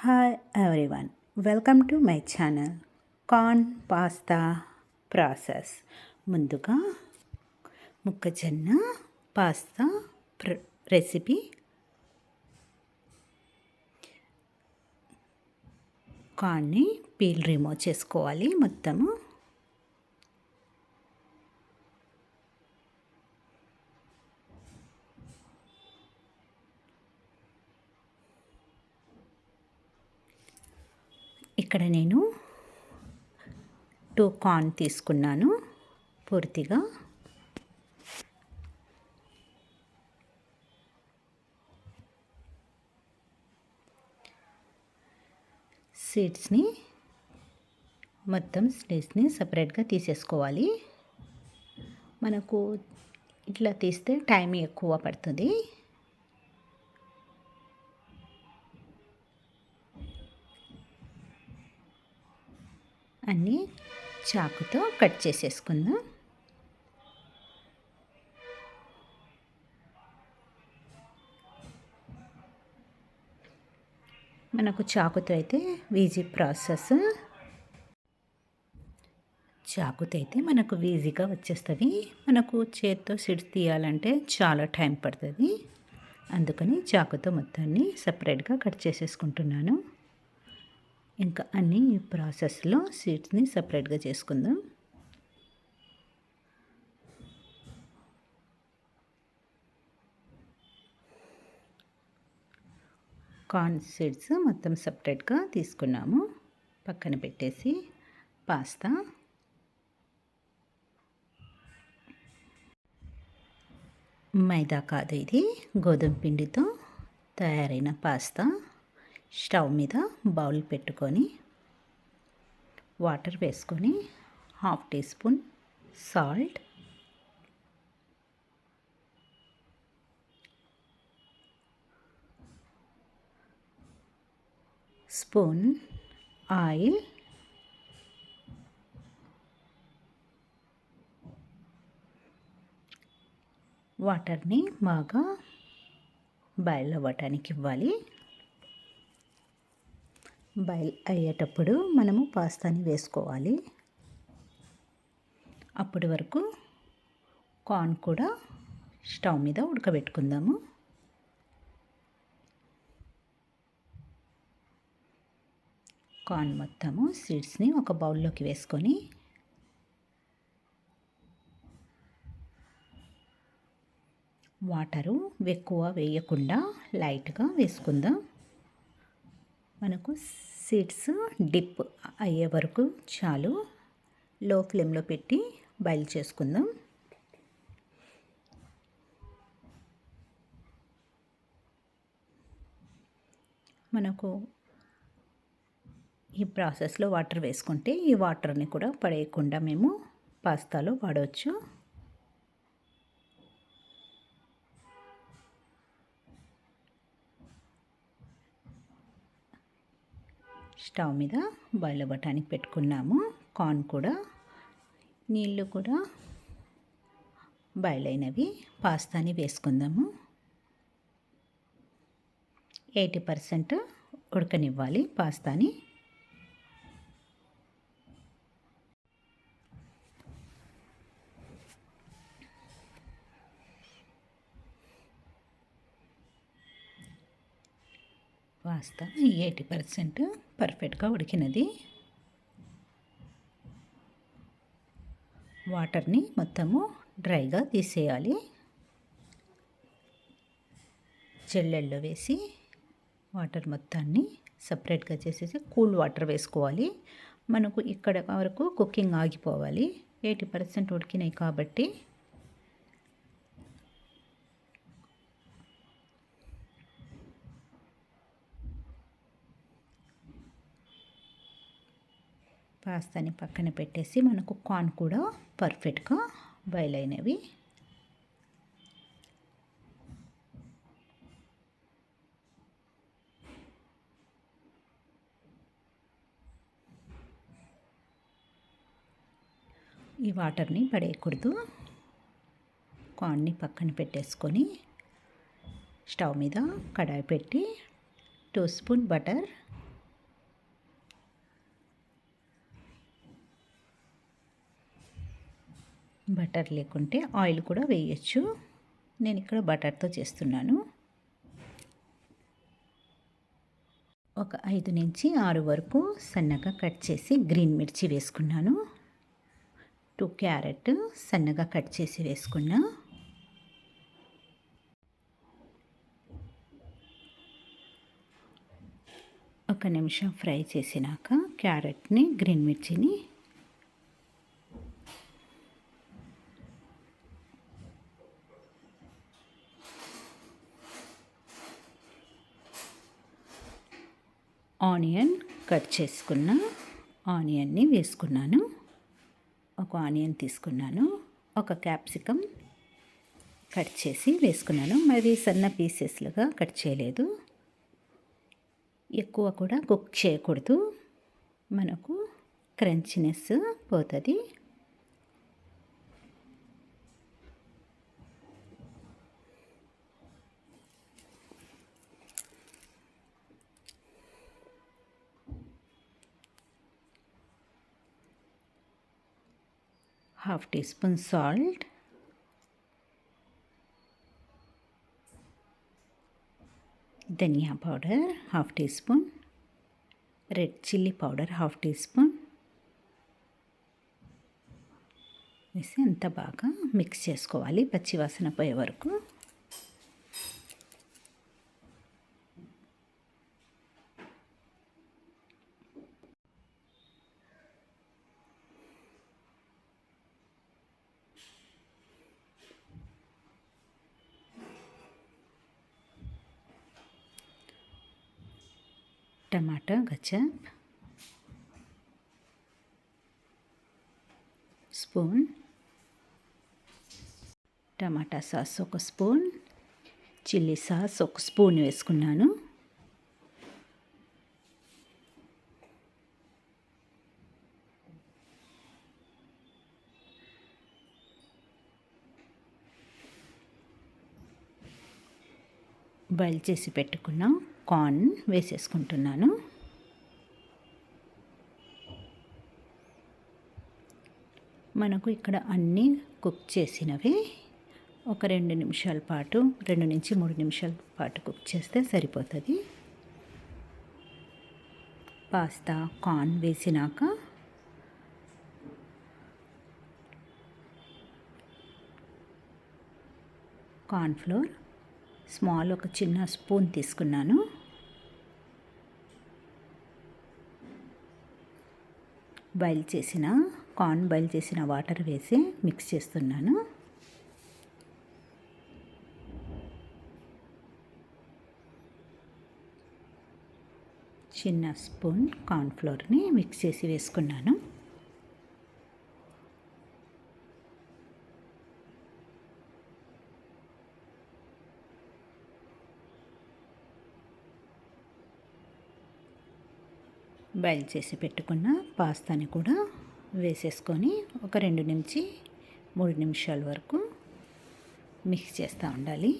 Hi everyone, welcome to my channel corn pasta process. ముందుగా మొక్కజొన్న pasta recipe. కార్న్ని peel remove చేసుకోవాలి మొత్తము. ఇక్కడ నేను 2 కార్న్ తీసుకున్నాను పూర్తిగా. సీడ్స్ని మొత్తం సీడ్స్ని సపరేట్గా తీసేసుకోవాలి. మనకు ఇట్లా తీస్తే టైం ఎక్కువ పడుతుంది. అన్నీ చాకుతో కట్ చేసేసుకుందాం. మనకు చాకుతో అయితే ఈజీ ప్రాసెస్. చాకుతో అయితే మనకు ఈజీగా వచ్చేస్తుంది. మనకు చేతితో సీడ్స్ తీయాలంటే చాలా టైం పడుతుంది. అందుకని చాకుతో మొత్తాన్ని సపరేట్గా కట్ చేసేసుకుంటున్నాను. ఇంకా అన్ని ప్రాసెస్లో సీడ్స్ని సపరేట్గా చేసుకుందాం. కార్న్ సీడ్స్ మొత్తం సపరేట్గా తీసుకున్నాము. పక్కన పెట్టేసి పాస్తా, మైదా కాదు, ఇది గోధుమ పిండితో తయారైన పాస్తా. స్టవ్ మీద బౌల్ పెట్టుకొని వాటర్ వేసుకొని 1/2 teaspoon salt, spoon oil, వాటర్ని బాగా బాయిల్ అవ్వటానికి ఇవ్వాలి. బాయిల్ అయ్యేటప్పుడు మనము పాస్తాని వేసుకోవాలి. అప్పటి వరకు కార్న్ కూడా స్టవ్ మీద ఉడకబెట్టుకుందాము. కార్న్ మొత్తము సీడ్స్ని ఒక బౌల్లోకి వేసుకొని వాటరు ఎక్కువ వేయకుండా లైట్గా వేసుకుందాం. మనకు సీడ్స్ డిప్ అయ్యే వరకు చాలు. లో ఫ్లేమ్లో పెట్టి బాయిల్ చేసుకుందాం. మనకు ఈ ప్రాసెస్లో వాటర్ వేసుకుంటే ఈ వాటర్ని కూడా పడేయకుండా మేము పాస్తాలో వాడవచ్చు. స్టవ్ మీద బాయిల్ అవ్వటానికి పెట్టుకున్నాము. కార్న్ కూడా, నీళ్ళు కూడా బాయిల్ అయినవి. పాస్తాని వేసుకుందాము. 80% ఉడకనివ్వాలి పాస్తాని. పాస్తా 80% పర్ఫెక్ట్గా ఉడికినది. వాటర్ని మొత్తము డ్రైగా తీసేయాలి. జల్లెల్లో వేసి వాటర్ మొత్తాన్ని సపరేట్గా చేసేసి కూల్ వాటర్ వేసుకోవాలి. మనకు ఇక్కడ వరకు కుకింగ్ ఆగిపోవాలి. 80% ఉడికినాయి కాబట్టి పాస్తాని పక్కన పెట్టేసి మనకు కార్న్ కూడా పర్ఫెక్ట్గా బాయిల్ అయినవి. ఈ వాటర్ని పడేయకూడదు. కార్న్ని పక్కన పెట్టేసుకొని స్టవ్ మీద కడాయి పెట్టి 2 స్పూన్ బటర్, బటర్ లేకుంటే ఆయిల్ కూడా వేయచ్చు. నేను ఇక్కడ బటర్తో చేస్తున్నాను. ఒక 5 నుంచి 6 వరకు సన్నగా కట్ చేసి గ్రీన్ మిర్చి వేసుకున్నాను. 2 క్యారెట్ సన్నగా కట్ చేసి వేసుకున్నా. ఒక నిమిషం ఫ్రై చేసినాక క్యారెట్ని, గ్రీన్ మిర్చిని ఆనియన్ కట్ చేసుకున్న ఆనియన్ని వేసుకున్నాను. ఒక ఆనియన్ తీసుకున్నాను. ఒక క్యాప్సికమ్ కట్ చేసి వేసుకున్నాను. మరి సన్న పీసెస్లుగా కట్ చేయలేదు. ఎక్కువ కూడా కుక్ చేయకూడదు, మనకు క్రంచినెస్ పోతుంది. హాఫ్ టీ స్పూన్ సాల్ట్, ధనియా powder half teaspoon, red chilli powder half teaspoon వేసి అంతా బాగా మిక్స్ చేసుకోవాలి పచ్చివాసన పోయే వరకు. Tomato ketchup spoon, tomato sauce ఒక స్పూన్, చిల్లీ సాస్ ఒక స్పూన్ వేసుకున్నాను. బాయిల్ చేసి పెట్టుకున్న కార్న్ వేసేసుకుంటున్నాను. మనకు ఇక్కడ అన్నీ కుక్ చేసినవి. ఒక 2 నిమిషాల పాటు 2 నుంచి 3 నిమిషాల పాటు కుక్ చేస్తే సరిపోతుంది. పాస్తా కార్న్ వేసినాక కార్న్ఫ్లోర్ స్మాల్ ఒక చిన్న స్పూన్ తీసుకున్నాను. బాయిల్ చేసిన వాటర్ వేసి మిక్స్ చేస్తున్నాను. చిన్న స్పూన్ కార్న్ఫ్లోర్ని మిక్స్ చేసి వేసుకున్నాను. బాయిల్ చేసి పెట్టుకున్న పాస్తాని కూడా వేసేసుకొని ఒక 2 నుంచి 3 నిమిషాల వరకు మిక్స్ చేస్తూ ఉండాలి.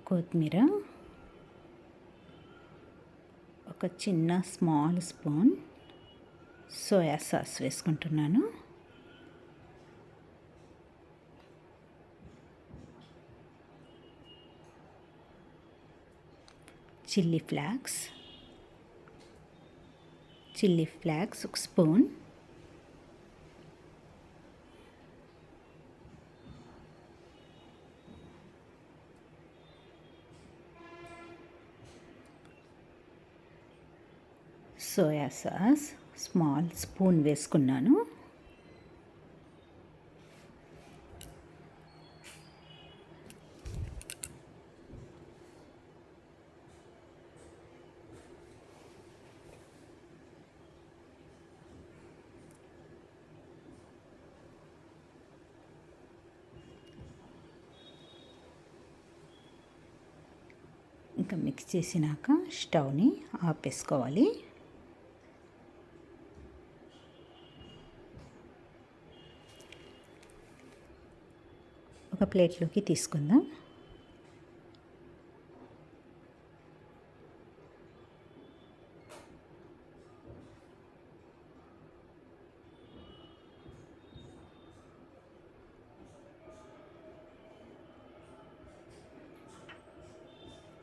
కొత్తిమీర ఒక చిన్న స్మాల్ స్పూన్ సోయా సాస్ వేసుకుంటున్నాను. చిల్లీ ఫ్లాక్స్ ఒక spoon, soya sauce small spoon వేసుకున్నాను. ఇంకా మిక్స్ చేసినాక స్టవ్ని ఆపేసుకోవాలి. ఒక ప్లేట్లోకి తీసుకుందాం.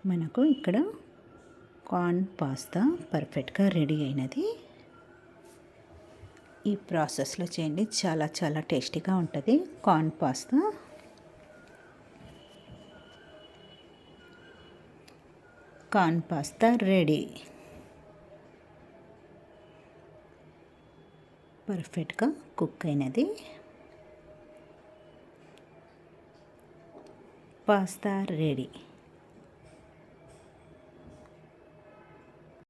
మనకు ఇక్కడ కార్న్ పాస్తా పర్ఫెక్ట్గా రెడీ అయినది. ఈ ప్రాసెస్లో చేయండి, చాలా చాలా టేస్టీగా ఉంటుంది corn pasta. Corn pasta ready. పర్ఫెక్ట్గా కుక్ అయినది. Pasta ready.